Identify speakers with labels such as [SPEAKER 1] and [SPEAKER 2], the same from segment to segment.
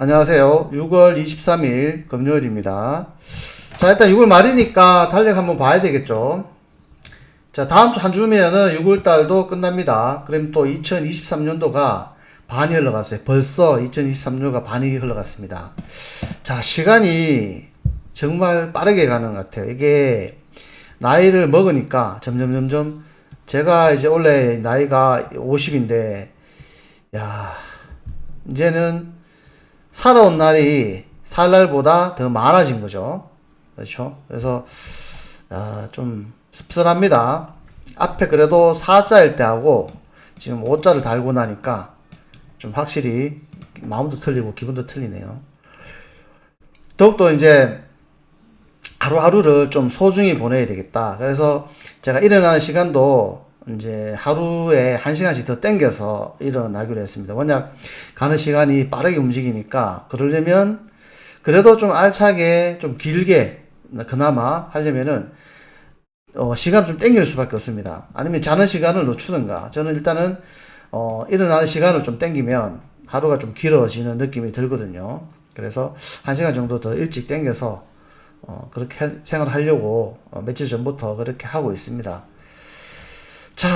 [SPEAKER 1] 안녕하세요. 6월 23일 금요일입니다. 자, 일단 6월 말이니까 달력 한번 봐야 되겠죠. 자, 다음 주 한 주면은 6월 달도 끝납니다. 그럼 또 2023년도가 반이 흘러갔어요. 벌써 2023년도가 반이 흘러갔습니다. 자, 시간이 정말 빠르게 가는 것 같아요. 이게 나이를 먹으니까 점점 제가 이제 원래 나이가 50인데 야, 이제는 살아온 날이 살 날보다 더 많아진 거죠. 그렇죠? 그래서 좀 씁쓸합니다. 앞에 그래도 4자일 때 하고 지금 5자를 달고 나니까 좀 확실히 마음도 틀리고 기분도 틀리네요. 더욱더 이제 하루하루를 좀 소중히 보내야 되겠다. 그래서 제가 일어나는 시간도 이제 하루에 1시간씩 더 땡겨서 일어나기로 했습니다. 워낙 가는 시간이 빠르게 움직이니까 그러려면 그래도 좀 알차게 좀 길게 그나마 하려면은 시간 좀 땡길 수밖에 없습니다. 아니면 자는 시간을 늦추든가. 저는 일단은 일어나는 시간을 좀 땡기면 하루가 좀 길어지는 느낌이 들거든요. 그래서 1시간 정도 더 일찍 땡겨서 그렇게 생활을 하려고 며칠 전부터 그렇게 하고 있습니다. 자,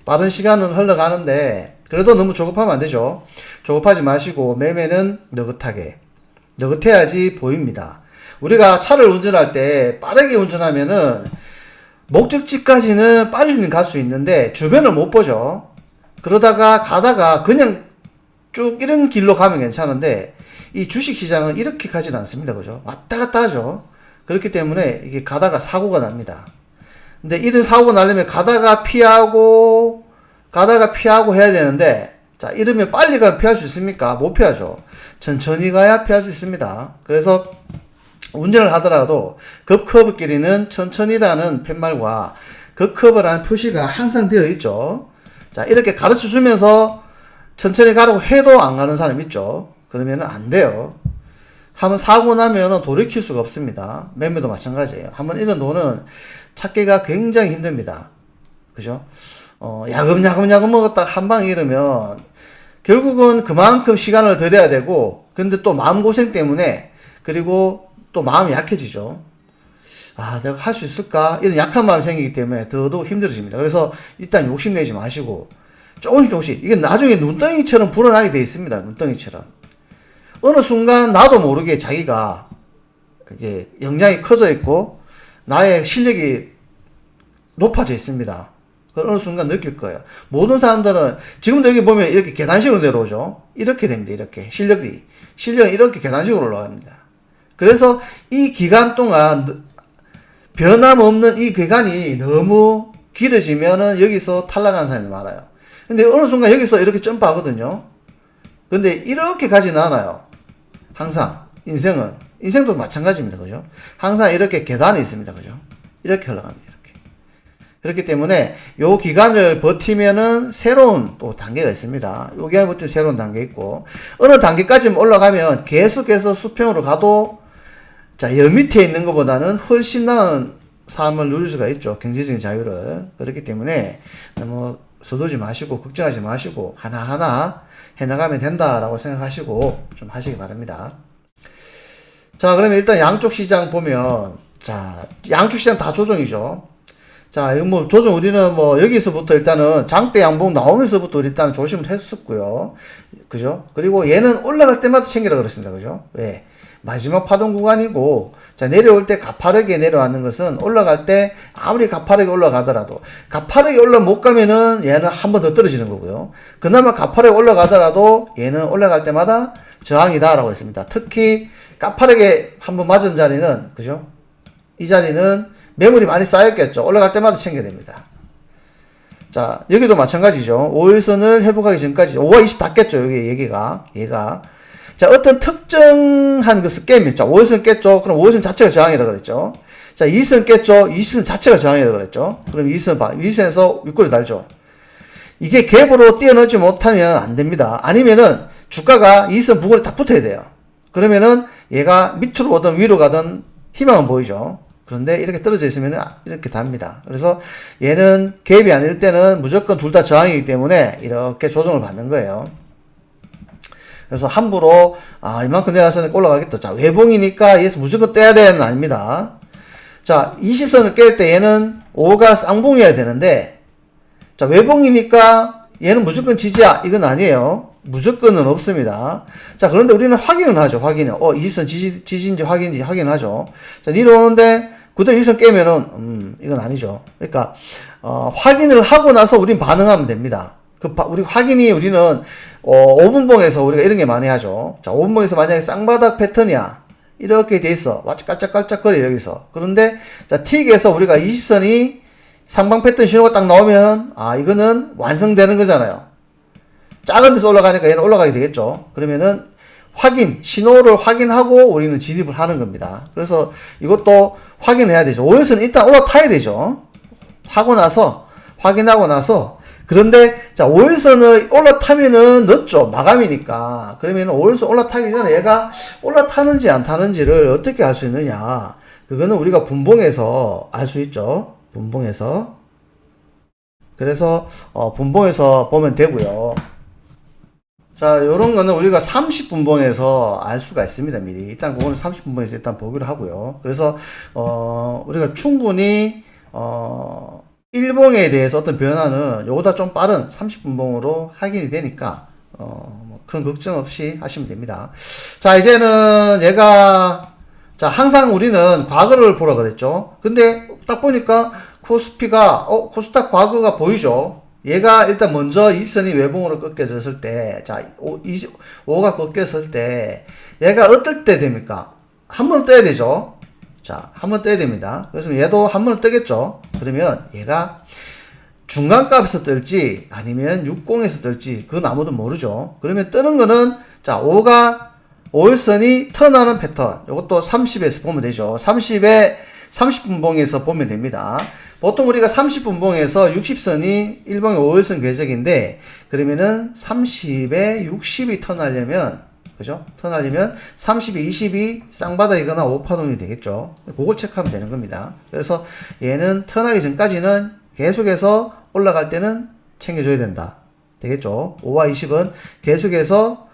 [SPEAKER 1] 빠른 시간은 흘러가는데 그래도 너무 조급하면 안 되죠. 조급하지 마시고 매매는 느긋해야지 보입니다. 우리가 차를 운전할 때 빠르게 운전하면은 목적지까지는 빨리는 갈 수 있는데 주변을 못 보죠. 그러다가 가다가 그냥 쭉 이런 길로 가면 괜찮은데 이 주식시장은 이렇게 가진 않습니다. 그죠? 왔다 갔다 하죠. 그렇기 때문에 이게 가다가 사고가 납니다. 근데 이런 사고가 나려면 가다가 피하고 해야 되는데, 자, 이러면 빨리 가면 피할 수 있습니까? 못 피하죠. 천천히 가야 피할 수 있습니다. 그래서 운전을 하더라도 급커브길에는 천천히라는 팻말과 급커브라는 표시가 항상 되어 있죠. 자, 이렇게 가르쳐 주면서 천천히 가라고 해도 안 가는 사람 있죠. 그러면은 안 돼요. 한번 사고 나면은 돌이킬 수가 없습니다. 매매도 마찬가지예요. 한번 이런 돈은 찾기가 굉장히 힘듭니다. 그죠? 야금야금 먹었다 한 방에 이러면 결국은 그만큼 시간을 들여야 되고, 근데 또 마음고생 때문에, 그리고 또 마음이 약해지죠. 내가 할 수 있을까? 이런 약한 마음이 생기기 때문에 더더욱 힘들어집니다. 그래서 일단 욕심내지 마시고, 조금씩, 이게 나중에 눈덩이처럼 불어나게 돼 있습니다. 눈덩이처럼. 어느 순간 나도 모르게 자기가 이게 역량이 커져 있고 나의 실력이 높아져 있습니다. 어느 순간 느낄 거예요. 모든 사람들은 지금도 여기 보면 이렇게 계단식으로 내려오죠. 이렇게 됩니다. 이렇게 실력은 이렇게 계단식으로 올라갑니다. 그래서 이 기간 동안 변함없는 이 기간이 너무 길어지면은 여기서 탈락하는 사람이 많아요. 근데 어느 순간 여기서 이렇게 점프하거든요. 근데 이렇게 가지는 않아요. 항상 인생도 마찬가지입니다. 그죠? 항상 이렇게 계단이 있습니다. 그죠? 이렇게 흘러갑니다. 이렇게. 그렇기 때문에 요 기간을 버티면은 새로운 또 단계가 있습니다. 요 기간을 버티면 새로운 단계 있고, 어느 단계까지 올라가면 계속해서 수평으로 가도, 자, 여 밑에 있는 것보다는 훨씬 나은 삶을 누릴 수가 있죠. 경제적인 자유를. 그렇기 때문에 너무 서두르지 마시고 걱정하지 마시고 하나하나 해나가면 된다라고 생각하시고 좀 하시기 바랍니다. 자, 그러면 일단 양쪽 시장 보면, 자, 양쪽 시장 다 조정이죠. 자, 이거 뭐 조정 우리는 뭐 여기서부터 일단은 장대 양봉 나오면서부터 일단은 조심을 했었고요. 그죠? 그리고 얘는 올라갈 때마다 챙기라 그랬습니다. 그죠? 왜? 마지막 파동 구간이고, 자, 내려올 때 가파르게 내려왔는 것은 올라갈 때 아무리 가파르게 올라가더라도, 가파르게 못 가면은 얘는 한 번 더 떨어지는 거고요. 그나마 가파르게 올라가더라도 얘는 올라갈 때마다 저항이다라고 했습니다. 특히 가파르게 한번 맞은 자리는, 그죠? 이 자리는 매물이 많이 쌓였겠죠. 올라갈 때마다 챙겨야 됩니다. 자, 여기도 마찬가지죠. 5일선을 회복하기 전까지, 5와 20 닿겠죠. 여기 얘가. 자, 어떤 특정한 것을 깨면, 자, 5일선 깼죠. 그럼 5일선 자체가 저항이라고 그랬죠. 자, 2선 깼죠. 20선 자체가 저항이라고 그랬죠. 그럼 2선에서 윗골이 달죠. 이게 갭으로 뛰어넘지 못하면 안 됩니다. 아니면은 주가가 2선 부근에 딱 붙어야 돼요. 그러면은 얘가 밑으로 오든 위로 가든 희망은 보이죠. 그런데 이렇게 떨어져 있으면 이렇게 답니다. 그래서 얘는 갭이 아닐 때는 무조건 둘 다 저항이기 때문에 이렇게 조정을 받는 거예요. 그래서 함부로, 이만큼 내려서는 올라가겠다. 자, 외봉이니까 얘에서 무조건 떼야 되는 아닙니다. 자, 20선을 깰 때 얘는 5가 쌍봉이어야 되는데, 자, 외봉이니까 얘는 무조건 지지야. 이건 아니에요. 무조건은 없습니다. 자, 그런데 우리는 확인은 하죠. 확인은. 20선 지지인지 확인인지 확인하죠. 자, 내려오는데, 그대로 20선 깨면은, 이건 아니죠. 그러니까, 확인을 하고 나서 우린 반응하면 됩니다. 우리 우리는, 5분봉에서 우리가 이런 게 많이 하죠. 자, 5분봉에서 만약에 쌍바닥 패턴이야. 이렇게 돼 있어. 깔짝깔짝거려, 여기서. 그런데, 자, 틱에서 우리가 20선이 상방 패턴 신호가 딱 나오면, 이거는 완성되는 거잖아요. 작은 데서 올라가니까 얘는 올라가게 되겠죠. 그러면은, 신호를 확인하고 우리는 진입을 하는 겁니다. 그래서 이것도 확인해야 되죠. 5일선은 일단 올라타야 되죠. 확인하고 나서, 그런데, 자, 5일선을 올라타면은 늦죠. 마감이니까. 그러면 5일선 올라타기 전에 얘가 올라타는지 안 타는지를 어떻게 알 수 있느냐. 그거는 우리가 분봉에서 알 수 있죠. 분봉에서. 그래서, 분봉에서 보면 되고요. 자, 요런 거는 우리가 30분봉에서 알 수가 있습니다, 미리. 일단 그거는 30분봉에서 일단 보기로 하고요. 그래서, 우리가 충분히, 일봉에 대해서 어떤 변화는 요보다 좀 빠른 30분봉으로 확인이 되니까, 큰 걱정 없이 하시면 됩니다. 자, 이제는 자, 항상 우리는 과거를 보라 그랬죠. 근데 딱 보니까 코스닥 과거가 보이죠. 얘가 일단 먼저 20선이 외봉으로 꺾여졌을 때, 자, 5가 꺾였을 때, 얘가 어떨 때 됩니까? 한 번 떠야 되죠. 자, 한 번 떠야 됩니다. 그래서 얘도 한 번 뜨겠죠. 그러면 얘가 중간값에서 뜰지, 아니면 60에서 뜰지, 그건 아무도 모르죠. 그러면 뜨는 거는, 자, 5일선이 턴하는 패턴. 이것도 30에서 보면 되죠. 30분봉에서 보면 됩니다. 보통 우리가 30분봉에서 60선이 1봉의 5일선 궤적인데, 그러면은 30에 60이 턴하려면, 그죠? 턴하려면 30에 20이 쌍바닥이거나 5파동이 되겠죠. 그걸 체크하면 되는 겁니다. 그래서 얘는 턴하기 전까지는 계속해서 올라갈 때는 챙겨줘야 된다. 되겠죠? 5와 20은 계속해서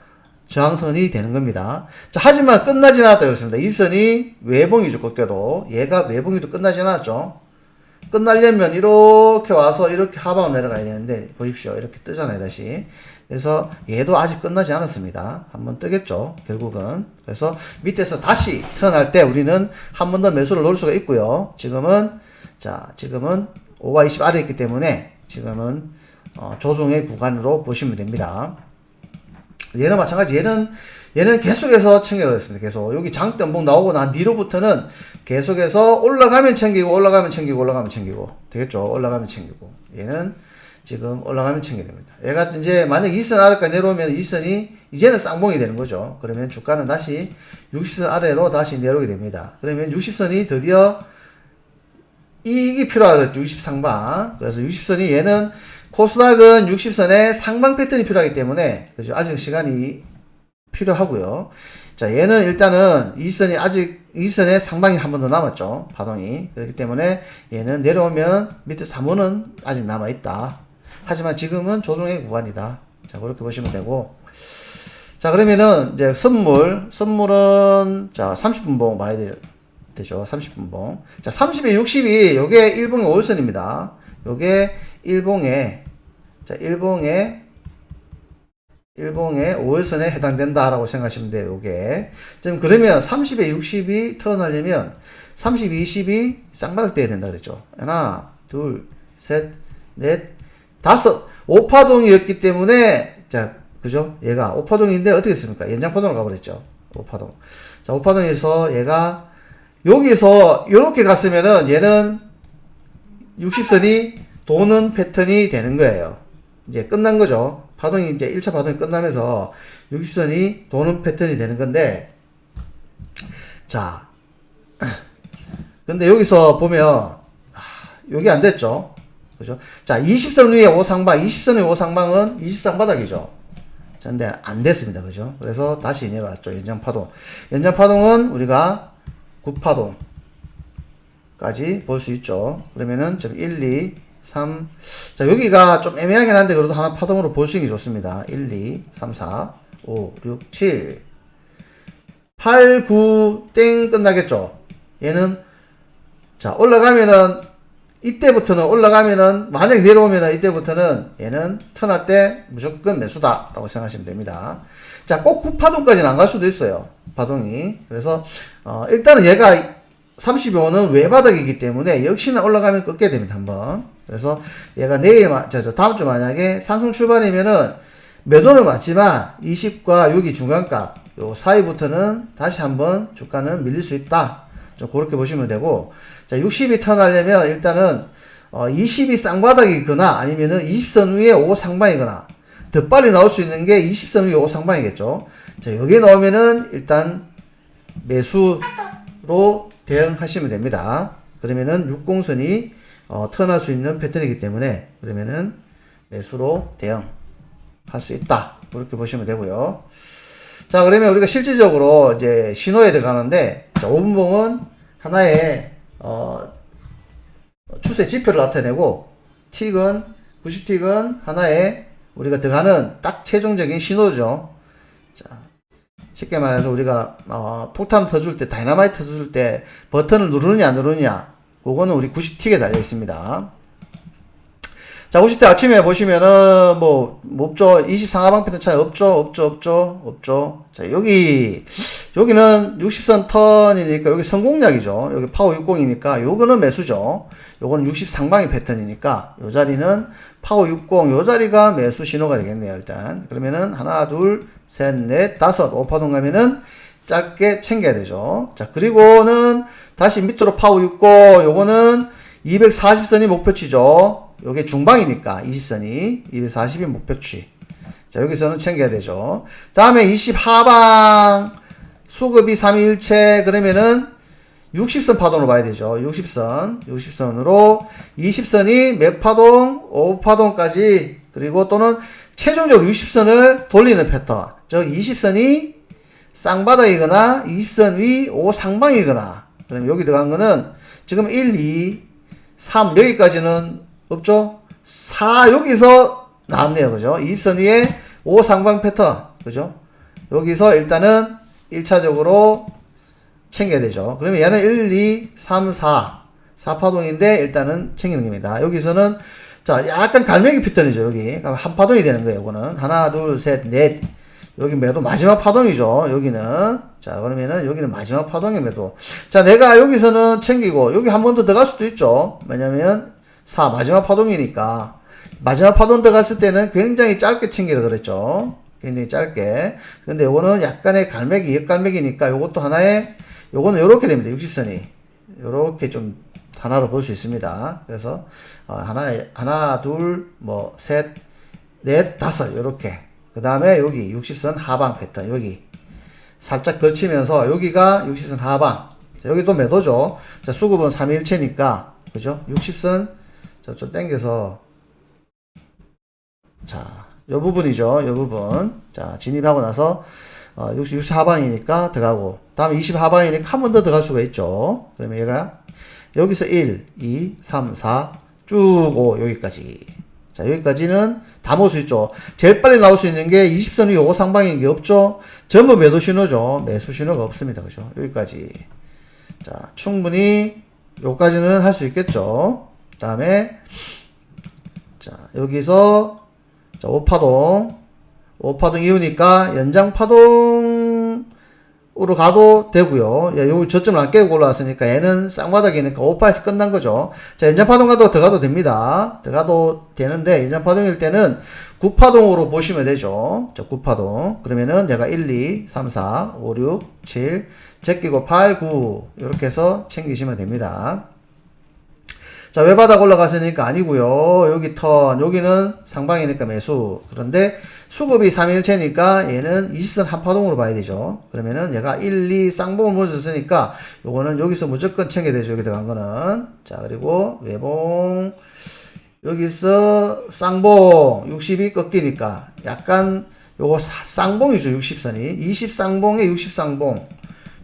[SPEAKER 1] 저항선이 되는 겁니다. 자, 하지만 끝나진 않았다 그랬습니다. 20선이 외봉이죠, 꺾여도. 얘가 외봉이도 끝나진 않았죠. 끝나려면 이렇게 와서 이렇게 하방을 내려가야 되는데, 보십시오. 이렇게 뜨잖아요, 다시. 그래서 얘도 아직 끝나지 않았습니다. 한번 뜨겠죠, 결국은. 그래서 밑에서 다시 턴할 때 우리는 한 번 더 매수를 넣을 수가 있고요. 지금은 5와 20 아래에 있기 때문에 지금은 조정의 구간으로 보시면 됩니다. 얘는 마찬가지. 얘는 계속해서 챙겨가겠습니다. 계속. 여기 장대음봉 나오고 난 뒤로부터는 계속해서 올라가면 챙기고, 올라가면 챙기고, 올라가면 챙기고. 되겠죠? 올라가면 챙기고. 얘는 지금 올라가면 챙겨야 됩니다. 얘가 이제 만약 2선 아래까지 내려오면 2선이 이제는 쌍봉이 되는 거죠. 그러면 주가는 다시 60선 아래로 다시 내려오게 됩니다. 그러면 60선이 드디어 이익이 필요하겠죠. 60 상방. 그래서 60선이 얘는 코스닥은 60선에 상방 패턴이 필요하기 때문에, 그죠? 아직 시간이 필요하고요. 자, 얘는 일단은 20선에 상방이 한 번 더 남았죠. 파동이. 그렇기 때문에 얘는 내려오면 밑에 3호는 아직 남아있다. 하지만 지금은 조정의 구간이다. 자, 그렇게 보시면 되고. 자, 그러면은 이제 선물은 자, 30분봉 봐야 되죠. 30분봉. 자, 30에 60이 요게 1봉의 5일선입니다. 요게 일봉의 5일선에 해당된다라고 생각하시면 돼요, 요게. 지금 그러면 30에 60이 턴하려면 30, 20이 쌍바닥 돼야 된다 그랬죠. 하나, 둘, 셋, 넷, 다섯. 5파동이었기 때문에, 자, 그죠? 얘가 5파동인데 어떻게 됐습니까? 연장파동으로 가버렸죠. 5파동. 자, 5파동에서 얘가 여기서 요렇게 갔으면은 얘는 60선이 도는 패턴이 되는 거예요. 이제 끝난 거죠. 파동이 이제 1차 파동이 끝나면서 60선이 도는 패턴이 되는 건데, 자, 근데 여기서 보면, 여기 안 됐죠. 그죠? 자, 20선 위에 5상방, 20선 위에 5상방은 20상바닥이죠. 자, 근데 안 됐습니다. 그죠? 그래서 다시 내려왔죠. 연장파동. 연장파동은 우리가 9파동까지 볼 수 있죠. 그러면은, 1, 2, 3. 자, 여기가 좀 애매하긴 한데, 그래도 하나 파동으로 보시는 게 좋습니다. 1, 2, 3, 4, 5, 6, 7, 8, 9, 땡 끝나겠죠. 얘는, 자, 올라가면은, 이때부터는 올라가면은, 만약에 내려오면은 이때부터는 얘는 턴할 때 무조건 매수다. 라고 생각하시면 됩니다. 자, 꼭 9파동까지는 안 갈 수도 있어요. 파동이. 그래서, 일단은 얘가 35는 외바닥이기 때문에 역시나 올라가면 꺾게 됩니다. 한번. 그래서 얘가 내일, 다음 주 만약에 상승 출발이면은 매도는 맞지만 20과 6이 중간값, 요 사이부터는 다시 한번 주가는 밀릴 수 있다. 좀 그렇게 보시면 되고, 자, 60이 턴하려면 일단은 20이 쌍바닥이거나 아니면은 20선 위에 5 상방이거나 더 빨리 나올 수 있는 게 20선 위에 5 상방이겠죠. 자, 여기에 나오면은 일단 매수로 대응하시면 됩니다. 그러면은 60선이 턴할 수 있는 패턴이기 때문에 그러면은 매수로 대응할 수 있다. 그렇게 보시면 되고요. 자, 그러면 우리가 실질적으로 이제 신호에 들어가는데, 자, 5분봉은 하나의 추세 지표를 나타내고, 틱은 90틱은 하나의 우리가 들어가는 딱 최종적인 신호죠. 자, 쉽게 말해서 우리가 폭탄을 터줄 때, 다이너마이트 터줄 때 버튼을 누르느냐 안 누르느냐, 그거는 우리 90틱에 달려 있습니다. 자, 50대 아침에 보시면은, 없죠. 20상하방 패턴 차이 없죠. 자, 여기는 60선 턴이니까, 여기 성공략이죠. 여기 파워 60이니까, 요거는 매수죠. 요거는 60 상방의 패턴이니까, 요 자리는 파워 60, 요 자리가 매수 신호가 되겠네요, 일단. 그러면은, 하나, 둘, 셋, 넷, 다섯, 5파동 가면은, 짧게 챙겨야 되죠. 자, 그리고는, 다시 밑으로 파워 60, 요거는 240선이 목표치죠. 요게 중방이니까 20선이 240이 목표치. 자, 여기서는 챙겨야 되죠. 다음에 20 하방 수급이 3일체 그러면은 60선 파동으로 봐야 되죠. 60선으로 20선이 몇 파동? 5파동까지 그리고 또는 최종적으로 60선을 돌리는 패턴. 즉 20선이 쌍바닥이거나 20선 위 5상방이거나 그럼 여기 들어간 거는 지금 1, 2, 3 여기까지는 없죠? 4 여기서 나왔네요. 그죠? 20선 위에 5 상방 패턴. 그죠? 여기서 일단은 1차적으로 챙겨야 되죠. 그러면 얘는 1, 2, 3, 4. 4파동인데 일단은 챙기는 겁니다. 여기서는 자, 약간 갈매기 패턴이죠. 여기. 한 파동이 되는 거예요. 이거는. 하나, 둘, 셋, 넷. 여기 매도 마지막 파동이죠. 여기는. 자, 그러면은 여기는 마지막 파동의 매도. 자, 내가 여기서는 챙기고 여기 한 번 더 들어갈 수도 있죠. 왜냐면 4 마지막 파동이니까 마지막 파동 들어갔을 때는 굉장히 짧게 챙기라 그랬죠. 굉장히 짧게. 근데 요거는 약간의 갈매기, 역갈매기니까 요것도 하나의 요거는 요렇게 됩니다. 60선이 요렇게 좀 하나로 볼 수 있습니다. 그래서 하나, 둘, 셋, 넷, 다섯 요렇게. 그 다음에 여기 60선 하방 패턴 여기 살짝 걸치면서 여기가 60선 하방. 자, 여기도 매도죠. 자, 수급은 3일체니까 그죠? 60선 자, 좀 당겨서 자, 요 부분이죠. 요 부분. 자, 진입하고 나서 60 하방이니까 들어가고 다음에 20 하방이니까 한 번 더 들어갈 수가 있죠. 그러면 얘가 여기서 1, 2, 3, 4 쭉 5 여기까지. 자, 여기까지는 다 모을 수 있죠. 제일 빨리 나올 수 있는 게 20선 위 5 상방인 게 없죠. 전부 매도 신호죠. 매수 신호가 없습니다. 그죠? 여기까지. 자, 충분히 여기까지는 할 수 있겠죠. 그 다음에 자, 여기서 자, 5파동 이후니까 연장파동으로 가도 되고요. 야, 요 저점을 안 깨고 올라왔으니까 얘는 쌍바닥이니까 5파에서 끝난 거죠. 자, 연장파동 가도 들어가도 됩니다. 들어가도 되는데 연장파동일 때는 9파동으로 보시면 되죠. 자, 9파동. 그러면은 얘가 1, 2, 3, 4, 5, 6, 7 제끼고 8, 9 이렇게 해서 챙기시면 됩니다. 자, 외바닥 올라갔으니까 아니고요. 여기 턴, 여기는 상방이니까 매수. 그런데 수급이 3일체니까 얘는 20선 한파동으로 봐야 되죠. 그러면은 얘가 1, 2 쌍봉을 보여줬으니까 요거는 여기서 무조건 챙겨야 되죠. 여기 들어간 거는. 자, 그리고 외봉. 여기서 쌍봉 60이 꺾이니까 약간 요거 쌍봉이죠. 60선이 20 쌍봉에 60 쌍봉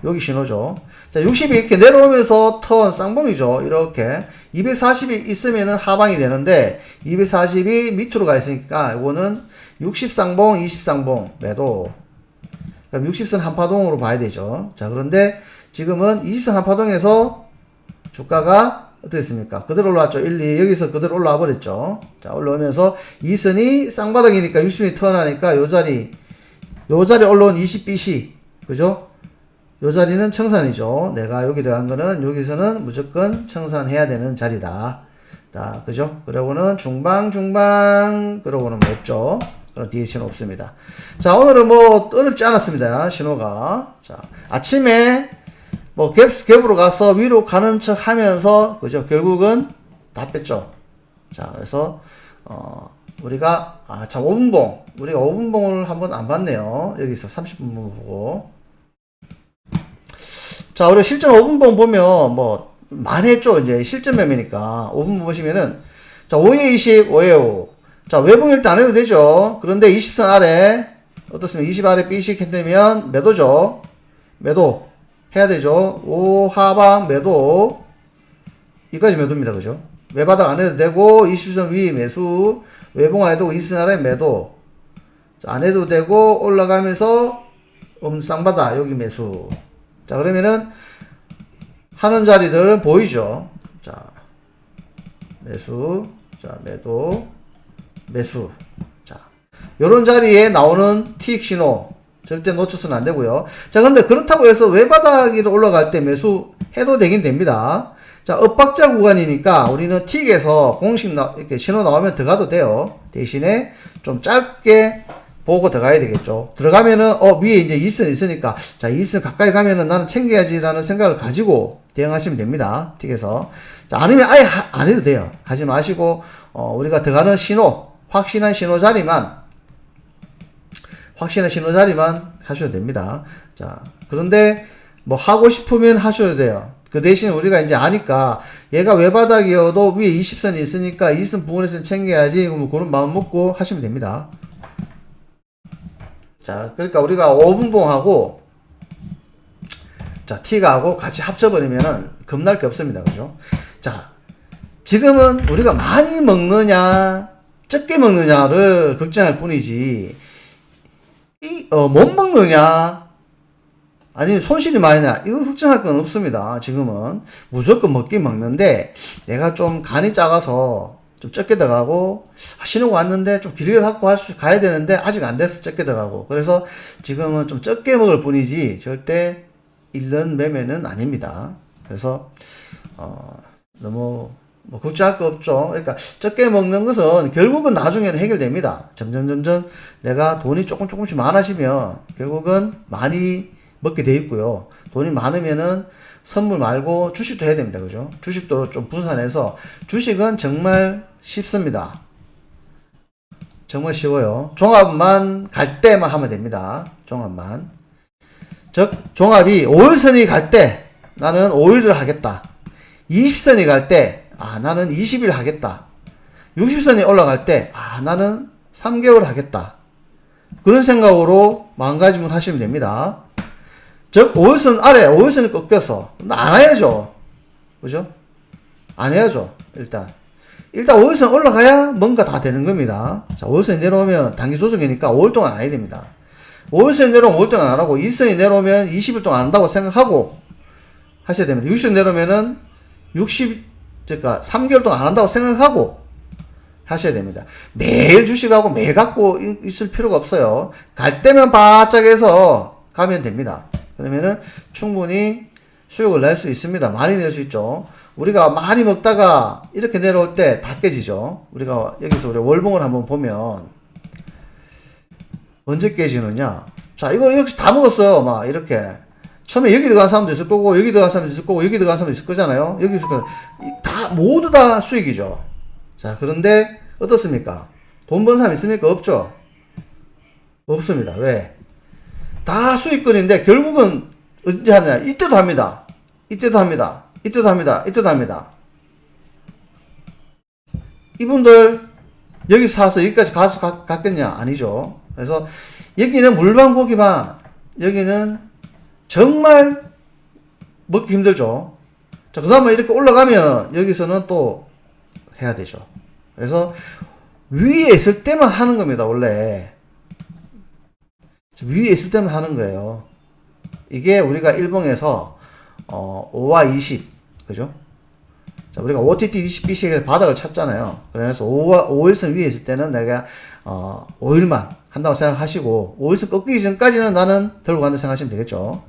[SPEAKER 1] 여기 신호죠. 자, 60이 이렇게 내려오면서 턴 쌍봉이죠. 이렇게 240이 있으면은 하방이 되는데 240이 밑으로 가 있으니까 이거는 60 쌍봉 20 쌍봉 매도 그럼 60선 한파동으로 봐야 되죠. 자, 그런데 지금은 20선 한파동에서 주가가 어떻게 됐습니까? 그대로 올라왔죠. 1, 2 여기서 그대로 올라와 버렸죠. 자, 올라오면서 20선이 쌍바닥이니까 60선이 턴하니까 요 자리 올라온 20BC 그죠? 요 자리는 청산이죠. 내가 여기 들어간 거는 여기서는 무조건 청산해야 되는 자리다. 자, 그죠? 그러고는 중방, 그러고는 뭐 없죠. 그런 뒤에 신호 없습니다. 자, 오늘은 뭐 어렵지 않았습니다. 신호가. 자, 아침에 뭐 갭으로 가서 위로 가는 척 하면서 그죠? 결국은 다 뺐죠. 자, 그래서 우리가 참 5분봉 우리가 5분봉을 한번 안 봤네요. 여기서 30분 보고. 자, 우리 실전 5분봉 보면 뭐 많이 했죠. 이제 실전 매매니까 5분봉 보시면은 자, 5에 20, 5에 5. 자, 외봉일 때 안 해도 되죠. 그런데 20선 아래 어떻습니까? 20 아래 B씩 했다면 매도죠. 매도 해야 되죠. 5 하방 매도. 여기까지 매도입니다. 그죠? 외바닥 안 해도 되고 20선 위 매수. 외봉 안 해도 20선 아래 매도. 자, 안 해도 되고 올라가면서 쌍바닥 여기 매수. 자, 그러면은 하는 자리들은 보이죠. 자, 매수. 자, 매도. 매수. 자, 요런 자리에 나오는 티익 신호 절대 놓쳐서는 안 되고요. 자, 근데 그렇다고 해서 외바닥이 올라갈 때 매수해도 되긴 됩니다. 자, 엇박자 구간이니까 우리는 티익에서 공식 이렇게 신호 나오면 들어가도 돼요. 대신에 좀 짧게 보고 들어가야 되겠죠. 들어가면은 위에 이제 2선 있으니까 자, 2선 가까이 가면은 나는 챙겨야지라는 생각을 가지고 대응하시면 됩니다. 틱에서. 자, 아니면 아예 안 해도 돼요. 하지 마시고 우리가 들어가는 신호, 확실한 신호 자리만 하셔도 됩니다. 자, 그런데 뭐 하고 싶으면 하셔도 돼요. 그 대신 우리가 이제 아니까 얘가 외바닥이어도 위에 20선이 있으니까 20선 부분에서는 챙겨야지. 그럼 그런 마음 먹고 하시면 됩니다. 자, 그러니까 우리가 5분봉하고 자, T가하고 같이 합쳐버리면은 겁날 게 없습니다. 그죠? 자, 지금은 우리가 많이 먹느냐 적게 먹느냐를 걱정할 뿐이지 못 먹느냐 아니면 손실이 많이냐 이거 걱정할 건 없습니다. 지금은 무조건 먹긴 먹는데 내가 좀 간이 작아서 좀 적게 들어가고 신호가 왔는데 좀 길게 갖고 가야 되는데 아직 안 돼서 적게 들어가고 그래서 지금은 좀 적게 먹을 뿐이지 절대 잃는 매매는 아닙니다. 그래서 너무 뭐 걱정할 거 없죠. 그러니까 적게 먹는 것은 결국은 나중에는 해결됩니다. 점점 내가 돈이 조금씩 많아지면 결국은 많이 먹게 돼 있고요. 돈이 많으면은 선물 말고 주식도 해야 됩니다. 그죠? 주식도 좀 분산해서 주식은 정말 쉽습니다. 정말 쉬워요. 종합만 갈 때만 하면 됩니다. 종합만. 즉 종합이 5일선이 갈 때 나는 5일을 하겠다. 20선이 갈 때 나는 20일 하겠다. 60선이 올라갈 때 나는 3개월 하겠다. 그런 생각으로 마음가짐을 하시면 됩니다. 즉 5일선 아래 5일선이 꺾여서 안 해야죠. 그죠? 안 해야죠. 일단 5일선 올라가야 뭔가 다 되는 겁니다. 자, 5일선이 내려오면 단기 조정이니까 5일 동안 안 해야 됩니다. 5일선이 내려오면 5일 동안 안 하고 2선이 내려오면 20일 동안 안 한다고 생각하고 하셔야 됩니다. 60선 내려오면은 그러니까 3개월 동안 안 한다고 생각하고 하셔야 됩니다. 매일 주식하고 매일 갖고 있을 필요가 없어요. 갈 때만 바짝 해서 가면 됩니다. 그러면은 충분히 수익을 낼 수 있습니다. 많이 낼 수 있죠. 우리가 많이 먹다가 이렇게 내려올 때 다 깨지죠. 우리가 여기서 우리 월봉을 한번 보면 언제 깨지느냐. 자, 이거 역시 다 먹었어요. 막 이렇게 처음에 여기 들어간 사람도 있을 거고 여기 들어간 사람도 있을 거고 여기 들어간 사람도 있을 거잖아요. 여기 있을 거 다 모두 다 수익이죠. 자, 그런데 어떻습니까? 돈 번 사람 있습니까? 없죠. 없습니다. 왜? 다 수익권인데 결국은 언제 하느냐? 이때도 합니다. 이때도 합니다. 이때도 합니다. 이때도 합니다. 이분들 여기 사서 여기까지 가서 갔겠냐? 아니죠. 그래서 여기는 물방 고기만 여기는 정말 먹기 힘들죠. 자, 그 다음에 이렇게 올라가면 여기서는 또 해야 되죠. 그래서 위에 있을 때만 하는 겁니다. 원래 위에 있을 때만 하는 거예요. 이게 우리가 일봉에서 5와 20 그죠? 자, 우리가 OTT 20BC에서 바닥을 찾잖아요. 그래서 5일선 위에 있을 때는 내가 5일만 한다고 생각하시고 5일선 꺾이기 전까지는 나는 들고 간다 생각하시면 되겠죠.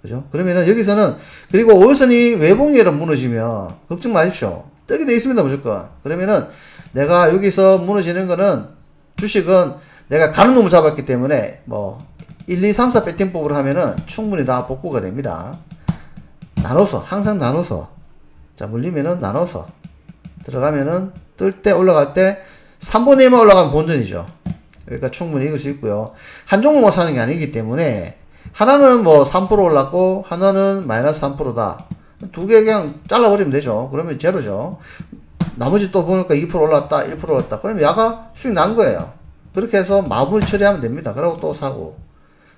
[SPEAKER 1] 그죠? 그러면은 여기서는 그리고 5일선이 외봉이라 무너지면 걱정 마십시오. 떡이 돼 있습니다 무조건. 그러면은 내가 여기서 무너지는 거는 주식은 내가 가는 놈을 잡았기 때문에 뭐 1, 2, 3, 4 배팅법으로 하면은 충분히 다 복구가 됩니다. 나눠서 항상 나눠서 자 물리면은 나눠서 들어가면은 뜰 때 올라갈 때 3분의 1만 올라가면 본전이죠. 그러니까 충분히 이길 수 있고요. 한 종목만 사는 게 아니기 때문에 하나는 뭐 3% 올랐고 하나는 마이너스 3%다. 두 개 그냥 잘라버리면 되죠. 그러면 제로죠. 나머지 또 보니까 2% 올랐다 1% 올랐다. 그러면 야가 수익 난 거예요. 그렇게 해서 마무리 처리하면 됩니다. 그러고 또 사고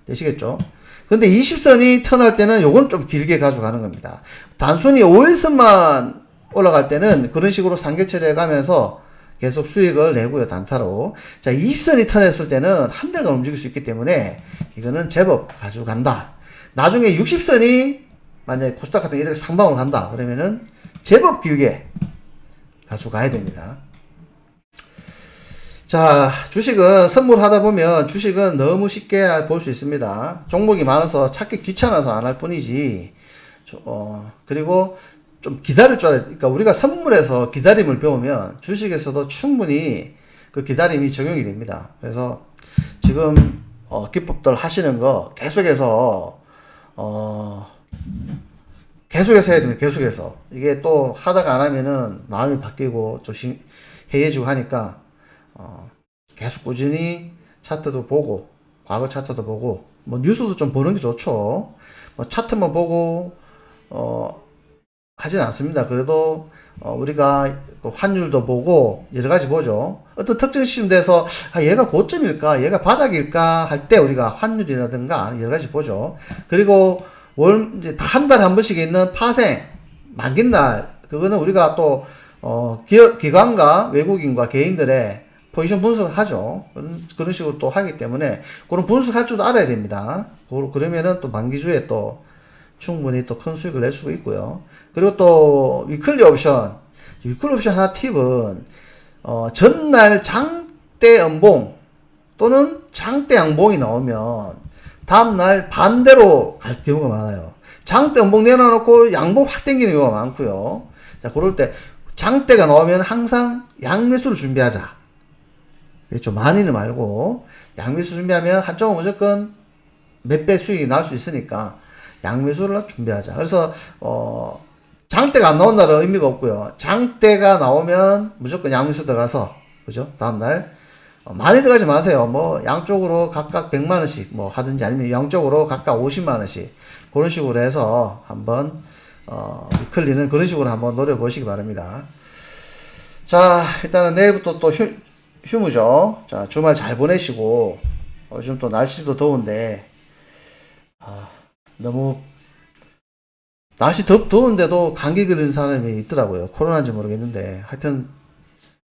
[SPEAKER 1] 되시겠죠. 근데 20선이 턴할 때는 요건 좀 길게 가져가는 겁니다. 단순히 5일선만 올라갈 때는 그런 식으로 상계 처리해 가면서 계속 수익을 내고요, 단타로. 자, 20선이 턴했을 때는 한 달간 움직일 수 있기 때문에 이거는 제법 가져간다. 나중에 60선이 만약에 코스닥 같은 게 이렇게 상방으로 간다. 그러면은 제법 길게 가져가야 됩니다. 자, 주식은 선물하다 보면 주식은 너무 쉽게 볼 수 있습니다. 종목이 많아서 찾기 귀찮아서 안 할 뿐이지. 그리고 좀 기다릴 줄 알아야 돼. 그러니까 우리가 선물에서 기다림을 배우면 주식에서도 충분히 그 기다림이 적용이 됩니다. 그래서 지금 기법들 하시는 거 계속해서 해야 됩니다. 계속해서. 이게 또 하다가 안 하면은 마음이 바뀌고 좀 해이해지고 하니까 계속 꾸준히 차트도 보고 과거 차트도 보고 뭐 뉴스도 좀 보는 게 좋죠. 뭐 차트만 보고 하진 않습니다. 그래도 우리가 환율도 보고 여러 가지 보죠. 어떤 특정 시점에서 얘가 고점일까 얘가 바닥일까 할 때 우리가 환율이라든가 여러 가지 보죠. 그리고 이제 한 달에 한 번씩 있는 파생 만기날 그거는 우리가 또 기관과 외국인과 개인들의 포지션 분석을 하죠. 그런 식으로 또 하기 때문에 그런 분석할 줄도 알아야 됩니다. 그러면은 또 만기주에 또 충분히 또 큰 수익을 낼 수가 있고요. 그리고 또 위클리 옵션 하나 팁은 전날 장대 음봉 또는 장대 양봉이 나오면 다음날 반대로 갈 경우가 많아요. 장대 음봉 내놔놓고 양봉 확 당기는 경우가 많고요. 자, 그럴 때 장대가 나오면 항상 양매수를 준비하자. 좀 많이는 말고 양매수 준비하면 한쪽은 무조건 몇 배 수익이 날 수 있으니까 양매수를 준비하자. 그래서 장대가 안 나온 날은 의미가 없고요. 장대가 나오면 무조건 양매수 들어가서 그죠? 다음날 많이 들어가지 마세요. 뭐 양쪽으로 각각 100만원씩 뭐 하든지 아니면 양쪽으로 각각 50만원씩 그런 식으로 해서 한번 위클리는 그런 식으로 한번 노려보시기 바랍니다. 자, 일단은 내일부터 또 휴무죠. 자, 주말 잘 보내시고 요즘 또 날씨도 더운데 너무 날씨 더운데도 감기 걸린 사람이 있더라고요. 코로나인지 모르겠는데 하여튼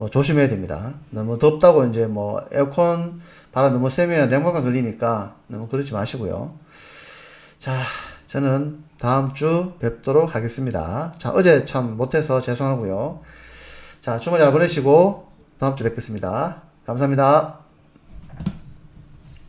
[SPEAKER 1] 조심해야 됩니다. 너무 덥다고 이제 뭐 에어컨 바람 너무 세면 냉방만 걸리니까 너무 그러지 마시고요. 자, 저는 다음 주 뵙도록 하겠습니다. 자, 어제 참 못해서 죄송하고요. 자, 주말 잘 보내시고 다음 주 뵙겠습니다. 감사합니다.